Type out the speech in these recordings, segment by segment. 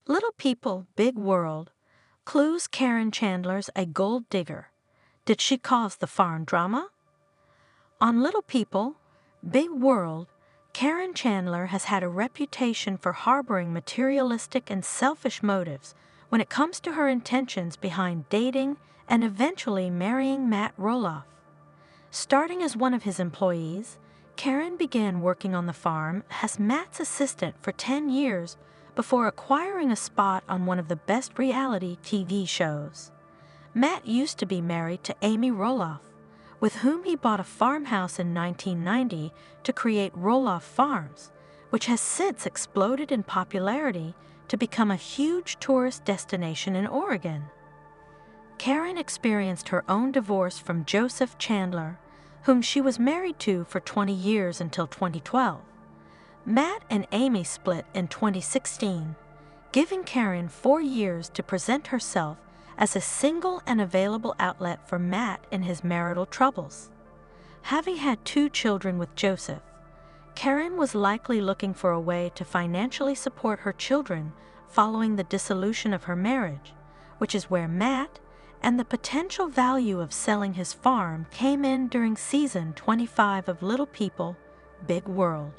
Little People, Big World. Clues: CARYN Chandler's a gold digger. Did she cause the farm drama? On Little People, Big World, CARYN Chandler has had a reputation for harboring materialistic and selfish motives when it comes to her intentions behind dating and eventually marrying Matt Roloff. Starting as one of his employees, CARYN began working on the farm as Matt's assistant for 10 years before acquiring a spot on one of the best reality TV shows. Matt used to be married to Amy Roloff, with whom he bought a farmhouse in 1990 to create Roloff Farms, which has since exploded in popularity to become a huge tourist destination in Oregon. CARYN experienced her own divorce from Joseph Chandler, whom she was married to for 20 years until 2012. Matt and Amy split in 2016, giving CARYN 4 years to present herself as a single and available outlet for Matt in his marital troubles. Having had 2 children with Joseph, CARYN was likely looking for a way to financially support her children following the dissolution of her marriage, which is where Matt and the potential value of selling his farm came in during season 25 of Little People, Big World.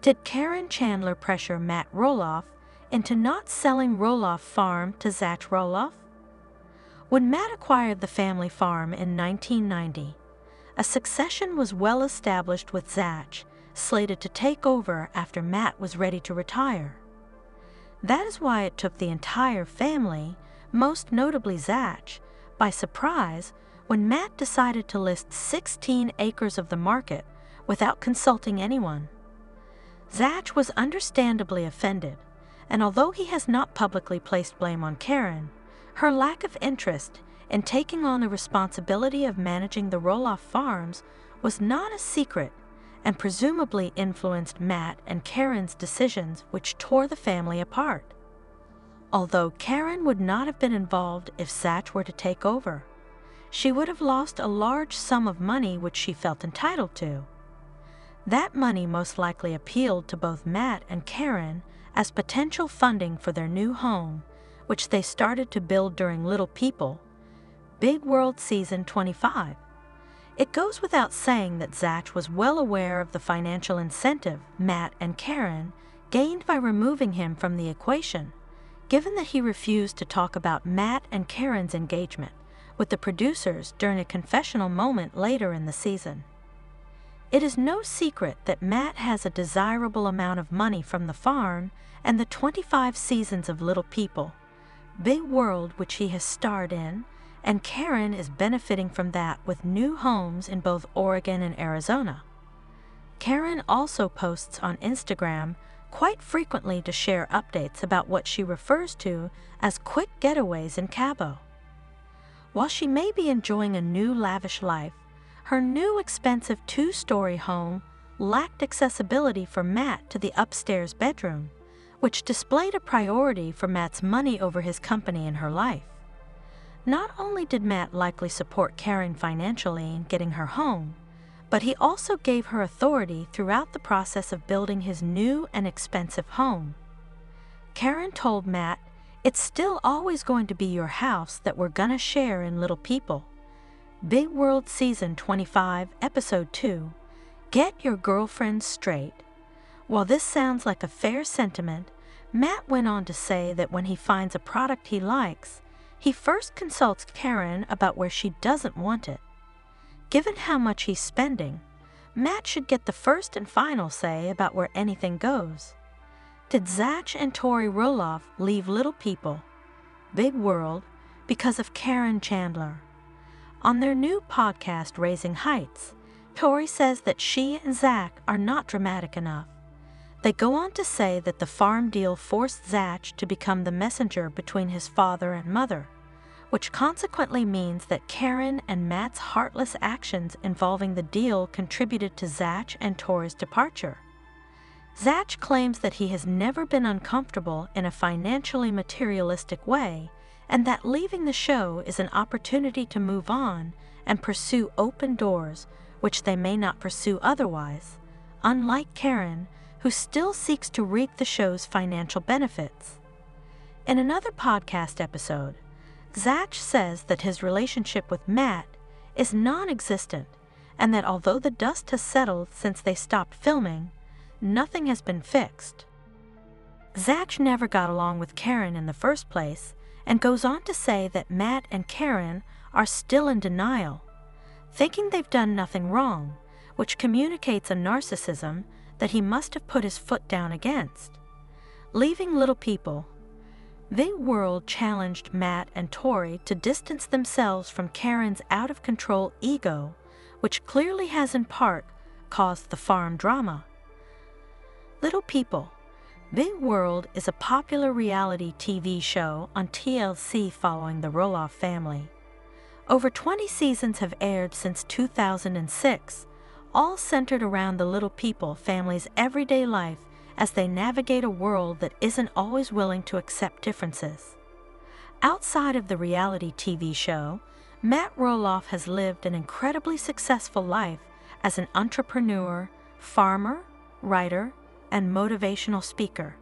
Did CARYN Chandler pressure Matt Roloff into not selling Roloff Farm to Zach Roloff? When Matt acquired the family farm in 1990, a succession was well established with Zach, slated to take over after Matt was ready to retire. That is why it took the entire family, most notably Zach, by surprise when Matt decided to list 16 acres of the market without consulting anyone. Zach was understandably offended, and although he has not publicly placed blame on CARYN, her lack of interest in taking on the responsibility of managing the Roloff Farms was not a secret and presumably influenced Matt and CARYN's decisions, which tore the family apart. Although CARYN would not have been involved if Zach were to take over, she would have lost a large sum of money which she felt entitled to. That money most likely appealed to both Matt and CARYN as potential funding for their new home, which they started to build during Little People, Big World Season 25. It goes without saying that Zach was well aware of the financial incentive Matt and CARYN gained by removing him from the equation, given that he refused to talk about Matt and CARYN's engagement with the producers during a confessional moment later in the season. It is no secret that Matt has a desirable amount of money from the farm and the 25 seasons of Little People, Big World, which he has starred in, and CARYN is benefiting from that with new homes in both Oregon and Arizona. CARYN also posts on Instagram quite frequently to share updates about what she refers to as quick getaways in Cabo. While she may be enjoying a new lavish life, her new expensive 2-story home lacked accessibility for Matt to the upstairs bedroom, which displayed a priority for Matt's money over his company in her life. Not only did Matt likely support CARYN financially in getting her home, but he also gave her authority throughout the process of building his new and expensive home. CARYN told Matt, "It's still always going to be your house that we're gonna share in Little People." Big World Season 25, Episode 2, Get Your Girlfriend Straight. While this sounds like a fair sentiment, Matt went on to say that when he finds a product he likes, he first consults CARYN about where she doesn't want it. Given how much he's spending, Matt should get the first and final say about where anything goes. Did Zach and Tori Roloff leave Little People, Big World, because of CARYN Chandler? On their new podcast, Raising Heights, Tori says that she and Zach are not dramatic enough. They go on to say that the farm deal forced Zach to become the messenger between his father and mother, which consequently means that CARYN and Matt's heartless actions involving the deal contributed to Zach and Tori's departure. Zach claims that he has never been uncomfortable in a financially materialistic way, and that leaving the show is an opportunity to move on and pursue open doors which they may not pursue otherwise, unlike CARYN, who still seeks to reap the show's financial benefits. In another podcast episode, Zach says that his relationship with Matt is non-existent and that although the dust has settled since they stopped filming, nothing has been fixed. Zach never got along with CARYN in the first place and goes on to say that Matt and CARYN are still in denial, thinking they've done nothing wrong, which communicates a narcissism that he must have put his foot down against. Leaving Little People, They World challenged Matt and Tori to distance themselves from CARYN's out-of-control ego, which clearly has in part caused the farm drama. Little People, They World is a popular reality TV show on TLC following the Roloff family. Over 20 seasons have aired since 2006, all centered around the Little People family's everyday life as they navigate a world that isn't always willing to accept differences. Outside of the reality TV show, Matt Roloff has lived an incredibly successful life as an entrepreneur, farmer, writer, and motivational speaker.